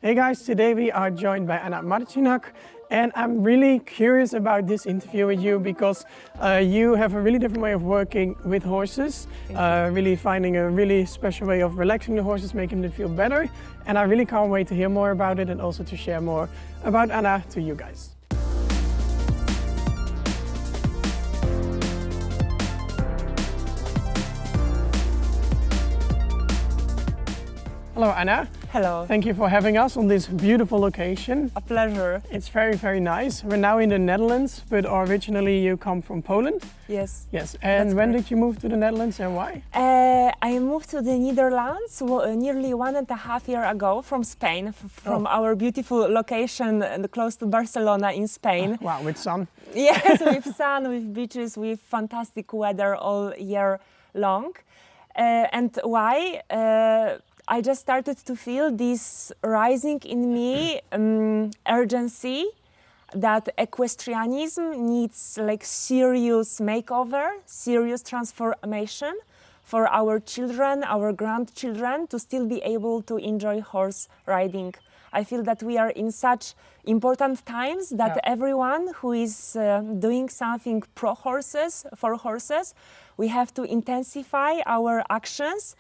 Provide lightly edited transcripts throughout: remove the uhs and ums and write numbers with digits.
Hey guys, today we are joined by Marciniak, and I'm really curious about this interview with you because you have a really different way of working with horses, really finding a really special way of relaxing the horses, making them feel better, and I really can't wait to hear more about it and also to share more about Anna to you guys. Hello Anna. Hello. Thank you for having us on this beautiful location. A pleasure. It's very, very nice. We're now in the Netherlands, but originally you come from Poland? Yes. Yes. And when did you move to the Netherlands and why? I moved to the Netherlands nearly 1.5 years ago from Spain, from our beautiful location close to Barcelona in Spain. Wow, with sun. Yes, with sun, with beaches, with fantastic weather all year long. And why? I just started to feel this rising in me urgency that equestrianism needs like serious makeover, serious transformation for our children, our grandchildren to still be able to enjoy horse riding. I feel that we are in such important times that everyone who is doing something pro horses, for horses, we have to intensify our actions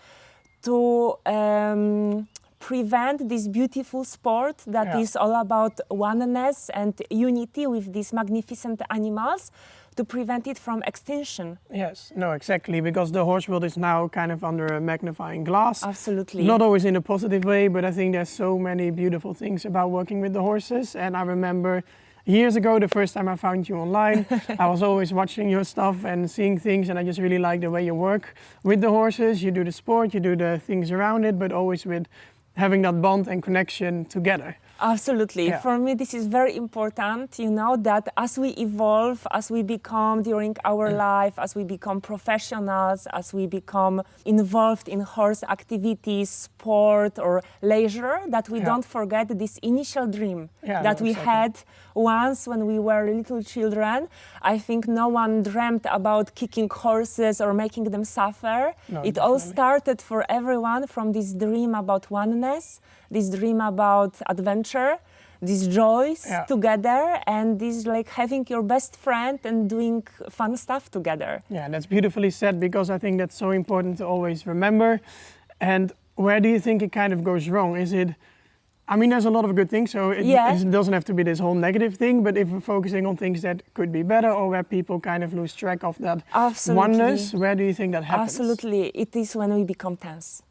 to prevent this beautiful sport that is all about oneness and unity with these magnificent animals, to prevent it from extinction. Yes, no, exactly, because the horse world is now kind of under a magnifying glass. Absolutely. Not always in a positive way, but I think there's so many beautiful things about working with the horses. And I remember years ago, the first time I found you online, I was always watching your stuff and seeing things, and I just really like the way you work with the horses. You do the sport, you do the things around it, but always with having that bond and connection together. Absolutely. Yeah. For me, this is very important, you know, that as we evolve, as we become during our life, as we become professionals, as we become involved in horse activities, sport or leisure, that we don't forget this initial dream that we had once when we were little children. I think no one dreamt about kicking horses or making them suffer. No, it all started for everyone from this dream about oneness, this dream about adventure, these joys together, and this like having your best friend and doing fun stuff together. Yeah, that's beautifully said, because I think that's so important to always remember. And where do you think it kind of goes wrong? Is it, I mean, there's a lot of good things, so it doesn't have to be this whole negative thing, but if we're focusing on things that could be better or where people kind of lose track of that oneness, where do you think that happens? Absolutely, it is when we become tense.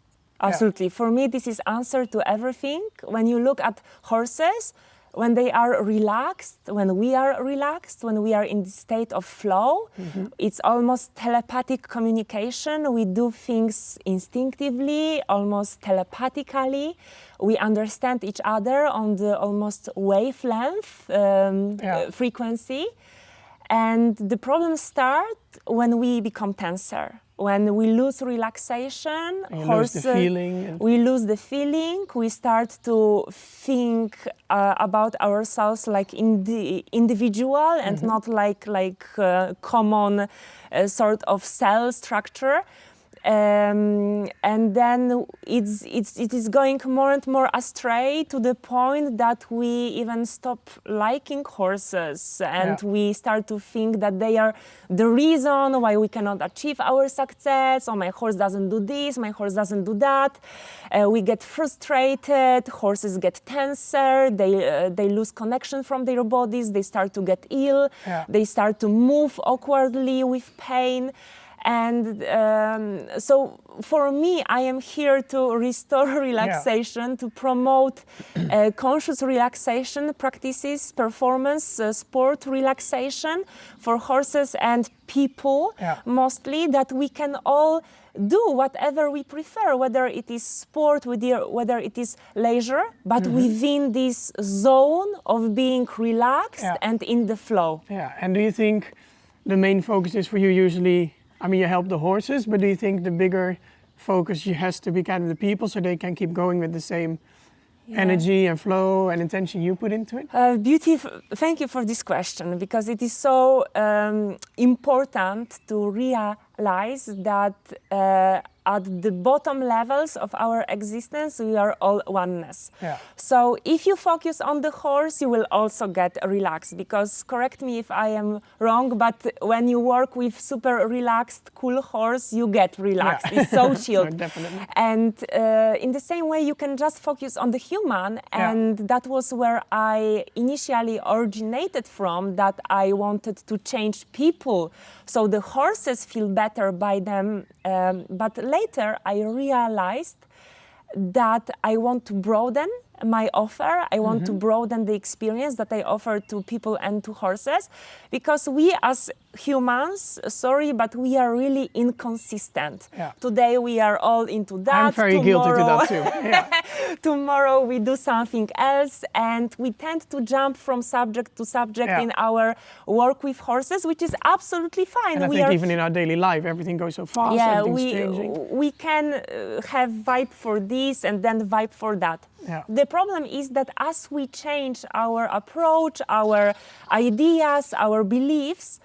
Absolutely. For me, this is answer to everything. When you look at horses, when they are relaxed, when we are relaxed, when we are in the state of flow, it's almost telepathic communication. We do things instinctively, almost telepathically. We understand each other on the almost wavelength frequency. And the problems start when we become tenser. When we lose relaxation, we lose the feeling, we start to think about ourselves like individual and not like common sort of cell structure. And then it is going more and more astray to the point that we even stop liking horses, and we start to think that they are the reason why we cannot achieve our success. Oh, my horse doesn't do this, my horse doesn't do that. We get frustrated, horses get tenser, they lose connection from their bodies, they start to get ill, they start to move awkwardly with pain. And so for me, I am here to restore relaxation, to promote conscious relaxation practices, performance, sport relaxation for horses and people, mostly, that we can all do whatever we prefer, whether it is sport, whether it is leisure, but within this zone of being relaxed and in the flow. Yeah, and do you think the main focus is for you usually, I mean, you help the horses, but do you think the bigger focus has to be kind of the people so they can keep going with the same energy and flow and intention you put into it? Thank you for this question, because it is so important to realize that at the bottom levels of our existence, we are all oneness. Yeah. So if you focus on the horse, you will also get relaxed, because, correct me if I am wrong, but when you work with super relaxed, cool horse, you get relaxed. Yeah. It's so chilled. No, definitely. And in the same way, you can just focus on the human, and that was where I initially originated from, that I wanted to change people so the horses feel better by them. But later I realized that I want to broaden my offer. I want to broaden the experience that I offer to people and to horses, because we as humans, sorry, but we are really inconsistent. Yeah. Today we are all into that. I'm very guilty to that too. Yeah. Tomorrow we do something else, and we tend to jump from subject to subject in our work with horses, which is absolutely fine. And I think even in our daily life, everything goes so fast, everything's changing. We can have vibe for this and then vibe for that. Yeah. The problem is that as we change our approach, our ideas, our beliefs,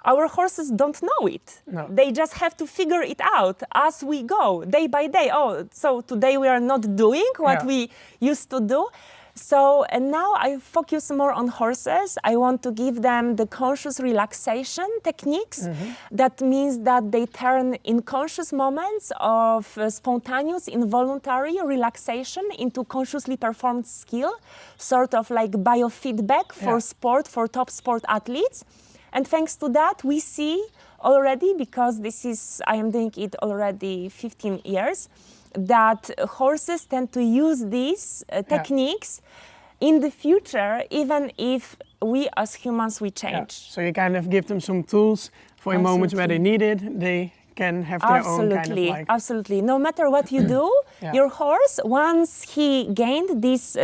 our horses don't know it. No. They just have to figure it out as we go, day by day. Oh, so today we are not doing what we used to do. So, and now I focus more on horses. I want to give them the conscious relaxation techniques. That means that they turn in conscious moments of spontaneous, involuntary relaxation into consciously performed skill, sort of like biofeedback for sport, for top sport athletes. And thanks to that, we see already, because this is, I am doing it already 15 years, that horses tend to use these techniques in the future, even if we as humans, we change. Yeah. So you kind of give them some tools for in moments where they need it, they can have their own kind of like... Absolutely. No matter what you do, your horse, once he gained this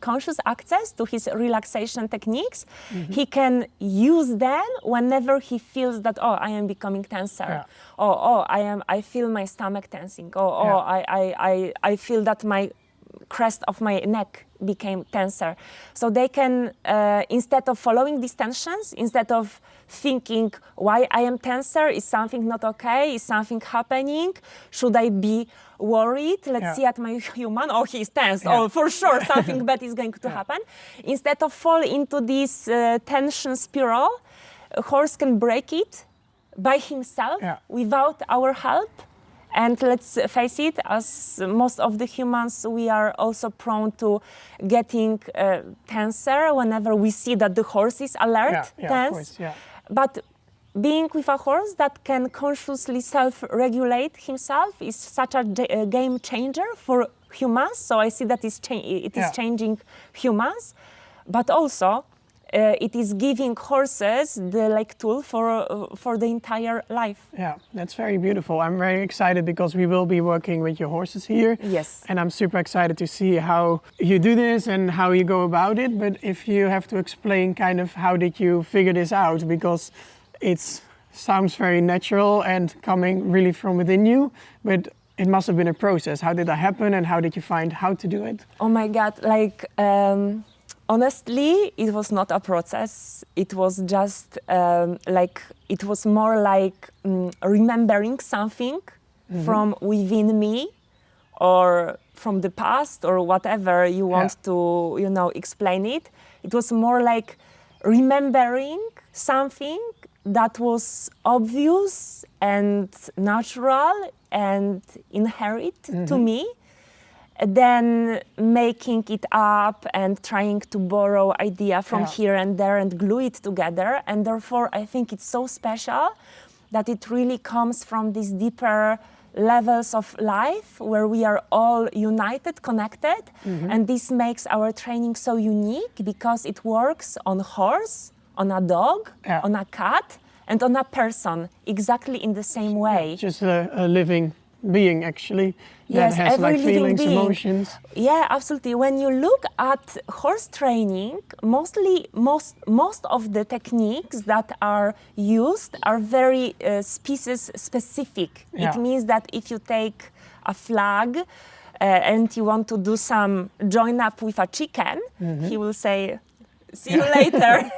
conscious access to his relaxation techniques, he can use them whenever he feels that, oh, I am becoming tenser. I feel my stomach tensing. I feel that my crest of my neck became tenser. So they can, instead of following these tensions, instead of thinking why I am tenser, is something not okay, is something happening, should I be worried, let's see at my human, oh, he's tense, oh, for sure something bad is going to happen. Instead of fall into this tension spiral, a horse can break it by himself without our help. And let's face it, as most of the humans, we are also prone to getting tenser whenever we see that the horse is alert, tense. Of course, But being with a horse that can consciously self-regulate himself is such a game changer for humans. So I see that it is changing humans, but also it is giving horses the tool for the entire life. Yeah, that's very beautiful. I'm very excited because we will be working with your horses here. Yes. And I'm super excited to see how you do this and how you go about it. But if you have to explain kind of how did you figure this out, because it sounds very natural and coming really from within you, but it must have been a process. How did that happen and how did you find how to do it? Oh my God, honestly, it was not a process. It was just it was more like remembering something from within me or from the past or whatever you want to, explain it. It was more like remembering something that was obvious and natural and inherent to me. Then making it up and trying to borrow idea from here and there and glue it together. And therefore, I think it's so special that it really comes from these deeper levels of life where we are all united, connected. And this makes our training so unique because it works on a horse, on a dog, on a cat, and on a person exactly in the same way. Just a living being actually that has like feelings, emotions. Yeah, absolutely. When you look at horse training, most of the techniques that are used are very species specific. It means that if you take a flag and you want to do some join up with a chicken, he will say, see you later.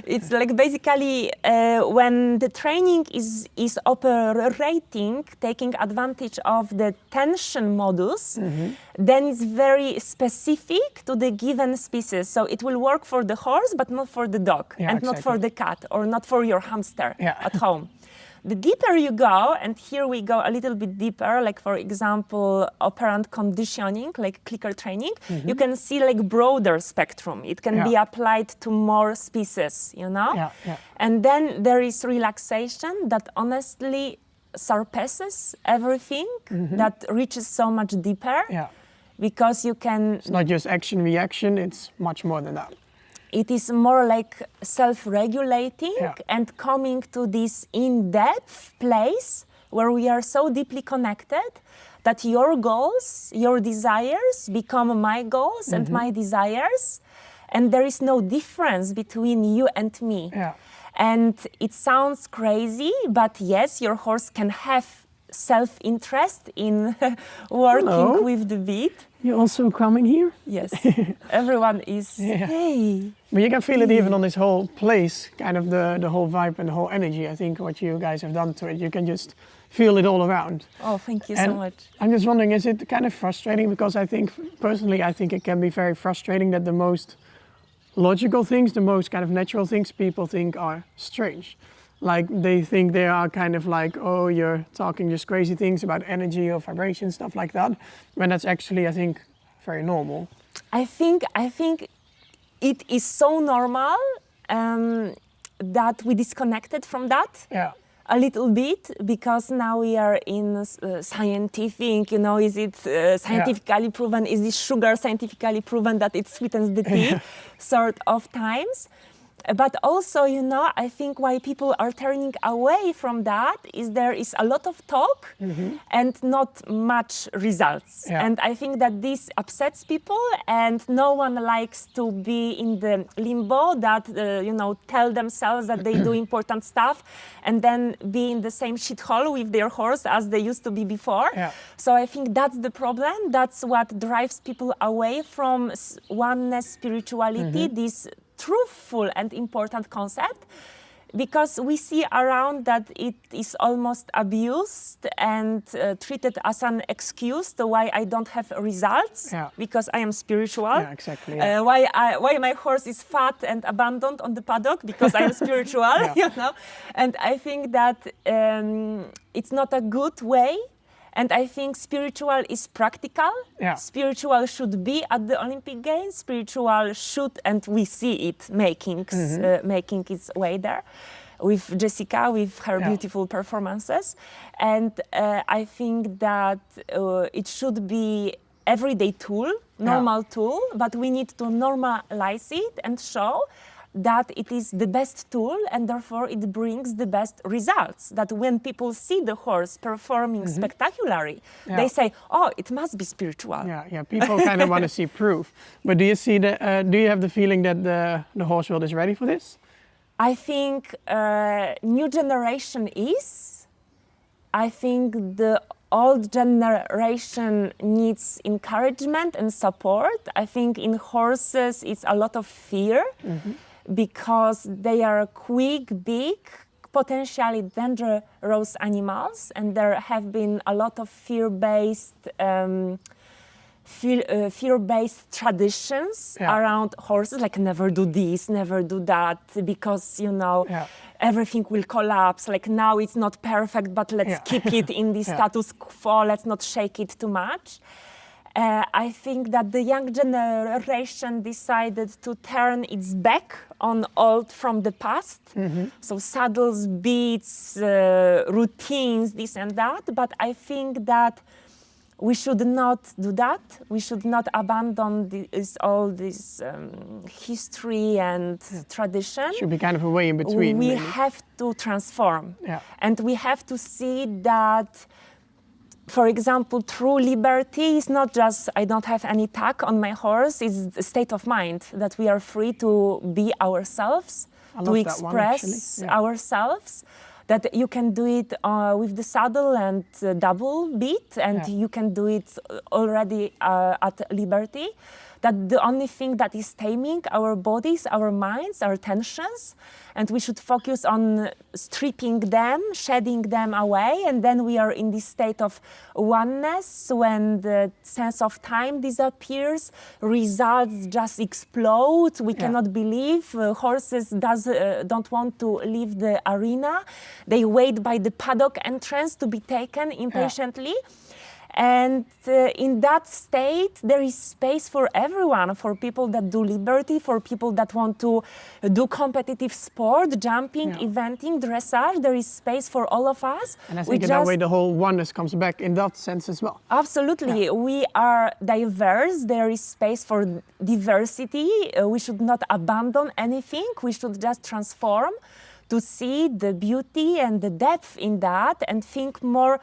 It's like basically when the training is operating, taking advantage of the tension modus, then it's very specific to the given species. So it will work for the horse, but not for the dog, and not for the cat, or not for your hamster at home. The deeper you go, and here we go a little bit deeper, like for example, operant conditioning, like clicker training, you can see like broader spectrum. It can be applied to more species, you know? And then there is relaxation that honestly surpasses everything, that reaches so much deeper, because you can... It's not just action-reaction, it's much more than that. It is more like self-regulating and coming to this in-depth place where we are so deeply connected that your goals, your desires become my goals and my desires, and there is no difference between you and me. And it sounds crazy, but yes, your horse can have self-interest in working with the beat. You're also coming here? Yes, everyone is, hey. But you can feel it even on this whole place, kind of the whole vibe and the whole energy. I think what you guys have done to it, you can just feel it all around. Oh, thank you so much. I'm just wondering, is it kind of frustrating? Because I think, personally, I think it can be very frustrating that the most logical things, the most kind of natural things people think are strange. Like they think they are kind of like, oh, you're talking just crazy things about energy or vibration, stuff like that. When that's actually, I think, very normal. I think it is so normal that we disconnected from that a little bit, because now we are in scientific, you know, is it scientifically proven, is this sugar scientifically proven that it sweetens the tea sort of times. But also, you know, I think why people are turning away from that is there is a lot of talk and not much results. And I think that this upsets people, and no one likes to be in the limbo that, you know, tell themselves that they do important stuff and then be in the same shithole with their horse as they used to be before. So I think that's the problem. That's what drives people away from oneness spirituality, this truthful and important concept, because we see around that it is almost abused and treated as an excuse to why I don't have results because I am spiritual. Why my horse is fat and abandoned on the paddock because I am spiritual, you know. And I think that it's not a good way. And I think spiritual is practical. Spiritual should be at the Olympic Games. Spiritual should, and we see it making its way there, with Jessica, with her beautiful performances. And I think that it should be everyday tool, normal tool, but we need to normalize it and show that it is the best tool, and therefore it brings the best results. That when people see the horse performing spectacularly, they say, "Oh, it must be spiritual." People kind of want to see proof. But do you see do you have the feeling that the horse world is ready for this? I think new generation is. I think the old generation needs encouragement and support. I think in horses it's a lot of fear. Because they are quick, big, potentially dangerous animals, and there have been a lot of fear-based traditions around horses, like never do this, never do that, because, you know, everything will collapse. Like now it's not perfect, but let's keep it in the status quo, let's not shake it too much. I think that the young generation decided to turn its back on old from the past. So saddles, beats, routines, this and that. But I think that we should not do that. We should not abandon all this history and tradition. Should be kind of a way in between. We have to transform. And we have to see that, for example, true liberty is not just I don't have any tag on my horse, it's a state of mind that we are free to be ourselves, to express ourselves, that you can do it with the saddle and double beat, and you can do it already at liberty. that the only thing that is taming our bodies, our minds, our tensions, and we should focus on stripping them, shedding them away, and then we are in this state of oneness when the sense of time disappears, results just explode. We cannot believe horses don't want to leave the arena. They wait by the paddock entrance to be taken impatiently. And in that state, there is space for everyone, for people that do liberty, for people that want to do competitive sport, jumping, eventing, dressage. There is space for all of us. And I think in that way, the whole oneness comes back in that sense as well. Absolutely. Yeah. We are diverse. There is space for diversity. We should not abandon anything. We should just transform to see the beauty and the depth in that and think more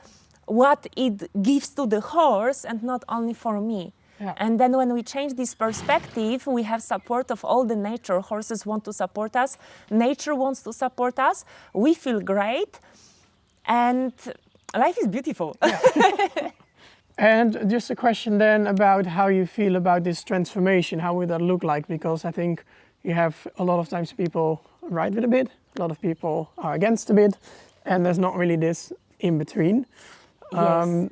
what it gives to the horse and not only for me. Yeah. And then when we change this perspective, we have support of all the nature. Horses want to support us. Nature wants to support us. We feel great. And life is beautiful. Yeah. And just a question then about how you feel about this transformation. How would that look like? Because I think you have a lot of times people ride with a bit, a lot of people are against a bit, and there's not really this in between. Yes.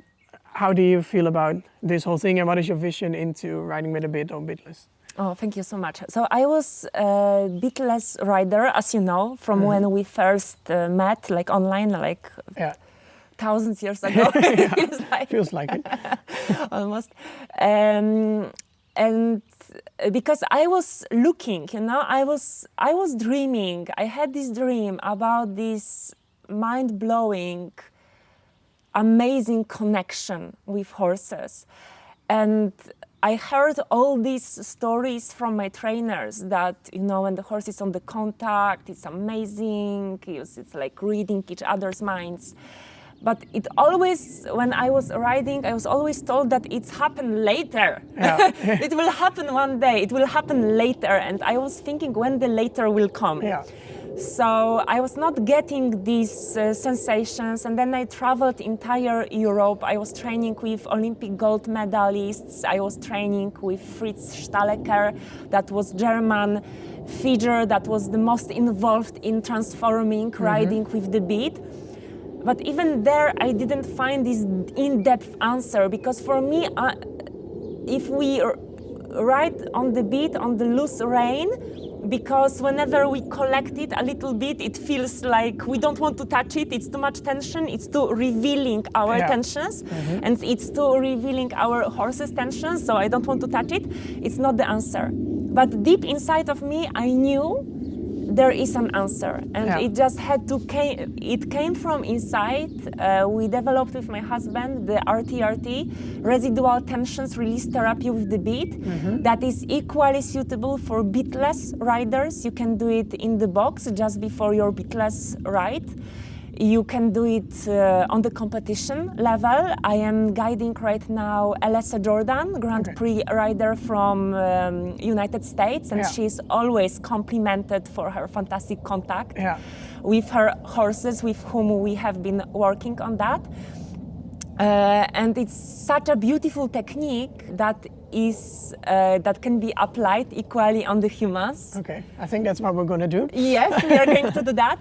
How do you feel about this whole thing, and what is your vision into riding with a bit or bitless? Oh, thank you so much. So I was a bitless rider, as you know, from when we first met, like online, like thousands years ago. Feels like it. Almost. And because I was looking, I was dreaming. I had this dream about this mind-blowing, amazing connection with horses. And I heard all these stories from my trainers that, when the horse is on the contact, it's amazing, it's like reading each other's minds. But it always, when I was riding, I was always told that it's happened later. Yeah. It will happen one day, it will happen later. And I was thinking when the later will come. Yeah. So I was not getting these sensations, and then I traveled entire Europe. I was training with Olympic gold medalists. I was training with Fritz Stahlecker, that was German figure that was the most involved in transforming riding with the bit. But even there, I didn't find this in-depth answer, because for me, if we ride on the bit, on the loose rein, because whenever we collect it a little bit, it feels like we don't want to touch it. It's too much tension. It's too revealing our tensions, and it's too revealing our horse's tensions. So I don't want to touch it. It's not the answer. But deep inside of me, I knew there is an answer, and it just had to it came from inside. We developed with my husband the RTRT, residual tensions release therapy with the bit, that is equally suitable for bitless riders. You can do it in the box just before your bitless ride. You can do it on the competition level. I am guiding right now Alessa Jordan, Grand Prix rider from United States, and she's always complimented for her fantastic contact with her horses, with whom we have been working on that. And it's such a beautiful technique that that can be applied equally on the humans. Okay, I think that's what we're going to do. Yes, we are going to do that.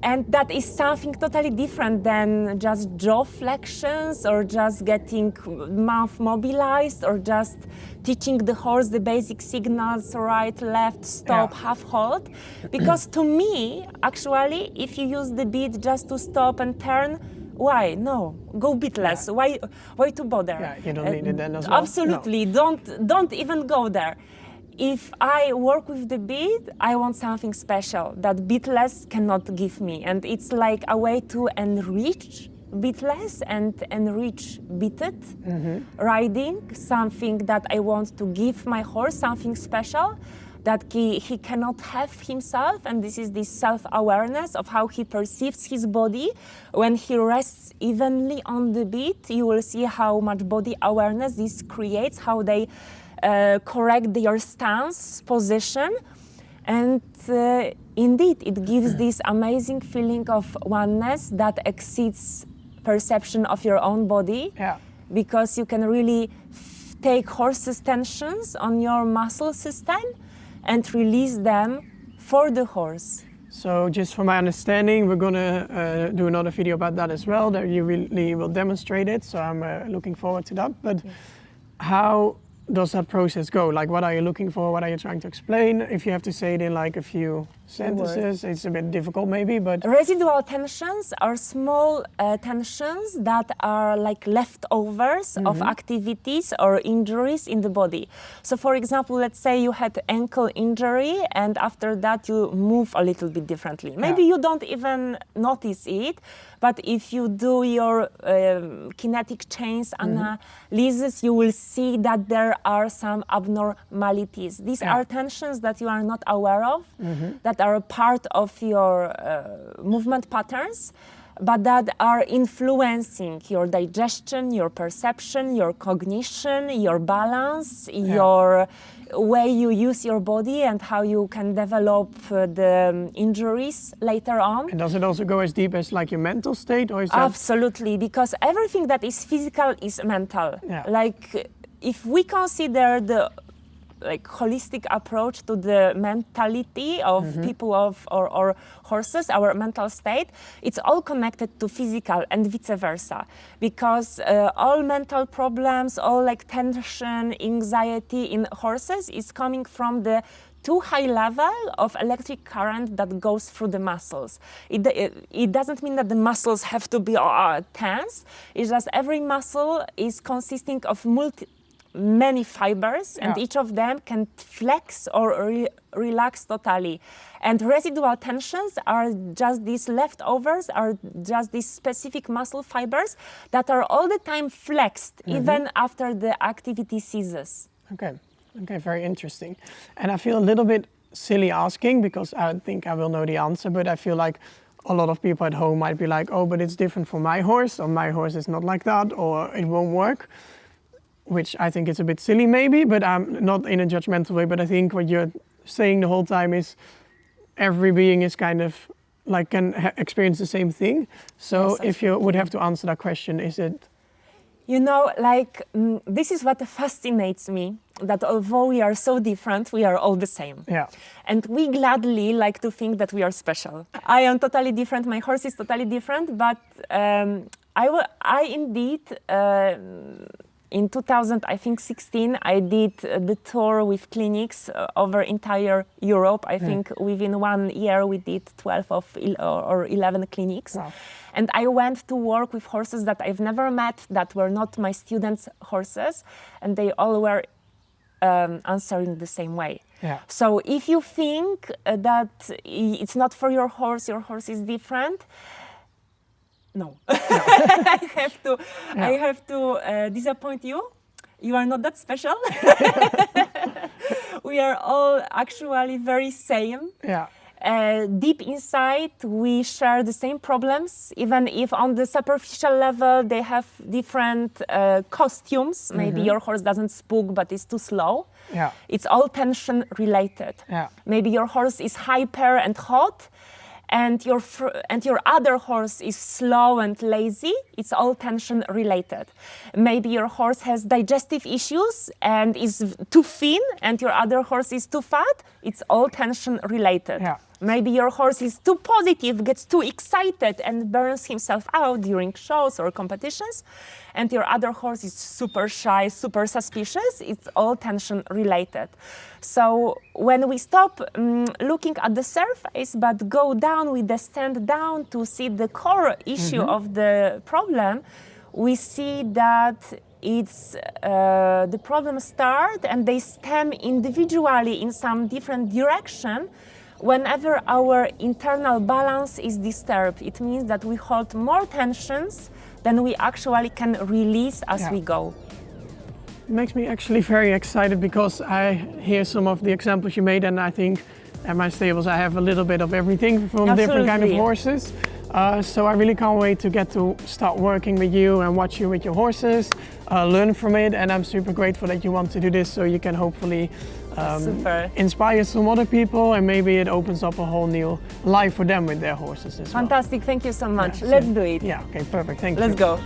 And that is something totally different than just jaw flexions or just getting mouth mobilized or just teaching the horse the basic signals, right, left, stop, half halt. Because to me, actually, if you use the bit just to stop and turn, why? No, go bitless. Why to bother? Yeah, you don't need it then as well. Absolutely, don't even go there. If I work with the bit, I want something special that bitless cannot give me. And it's like a way to enrich bitless and enrich bitted riding, something that I want to give my horse, something special that he cannot have himself. And this is this self-awareness of how he perceives his body. When he rests evenly on the bit, you will see how much body awareness this creates, how they correct their stance, position, and indeed it gives this amazing feeling of oneness that exceeds perception of your own body, because you can really take horse's tensions on your muscle system and release them for the horse. So just from my understanding, we're gonna do another video about that as well, that you really will demonstrate it. So I'm looking forward to that. But how does that process go? Like, what are you looking for? What are you trying to explain? If you have to say it in like a few sentences, it's a bit difficult maybe, but... Residual tensions are small tensions that are like leftovers of activities or injuries in the body. So for example, let's say you had ankle injury and after that you move a little bit differently. Maybe you don't even notice it, but if you do your kinetic chains analysis, you will see that there are some abnormalities. These are tensions that you are not aware of, that are a part of your movement patterns, but that are influencing your digestion, your perception, your cognition, your balance, your way you use your body and how you can develop the injuries later on. And does it also go as deep as like your mental state, or is that... Absolutely, because everything that is physical is mental. Like if we consider the like holistic approach to the mentality of people or horses, our mental state, it's all connected to physical and vice versa. Because all mental problems, all like tension, anxiety in horses is coming from the too high level of electric current that goes through the muscles. It doesn't mean that the muscles have to be tense. It's just every muscle is consisting of many fibers, and each of them can flex or relax totally. And residual tensions are just these leftovers, are just these specific muscle fibers that are all the time flexed, even after the activity ceases. Okay, very interesting. And I feel a little bit silly asking, because I think I will know the answer, but I feel like a lot of people at home might be like, oh, but it's different for my horse, or my horse is not like that, or it won't work. Which I think is a bit silly maybe, but I'm not in a judgmental way, but I think what you're saying the whole time is every being is kind of like can experience the same thing. So if you would have to answer that question, is it... You know, like this is what fascinates me, that although we are so different, we are all the same. And we gladly like to think that we are special. I am totally different, my horse is totally different, but I indeed, in 2016, I did the tour with clinics over entire Europe. I think within 1 year we did 12 or 11 clinics. Wow. And I went to work with horses that I've never met, that were not my students' horses, and they all were answering the same way. So if you think that it's not for your horse is different, no. I have to disappoint you. You are not that special. We are all actually very same. Deep inside, we share the same problems, even if on the superficial level they have different costumes. Maybe your horse doesn't spook, but is too slow. It's all tension related. Maybe your horse is hyper and hot, and your other horse is slow and lazy. It's all tension related. Maybe your horse has digestive issues and is too thin, and your other horse is too fat. It's all tension related. Maybe your horse is too positive, gets too excited and burns himself out during shows or competitions, and your other horse is super shy, super suspicious. It's all tension related. So when we stop looking at the surface but go down with the stand down to see the core issue of the problem, we see that it's the problems start and they stem individually in some different direction. Whenever our internal balance is disturbed, it means that we hold more tensions than we actually can release as we go. It makes me actually very excited, because I hear some of the examples you made, and I think at my stables I have a little bit of everything from different kind of horses. So I really can't wait to get to start working with you and watch you with your horses, learn from it, and I'm super grateful that you want to do this, so you can hopefully inspire some other people, and maybe it opens up a whole new life for them with their horses as well. Fantastic, thank you so much. Let's do it. Yeah, okay, perfect, thank you. Let's go.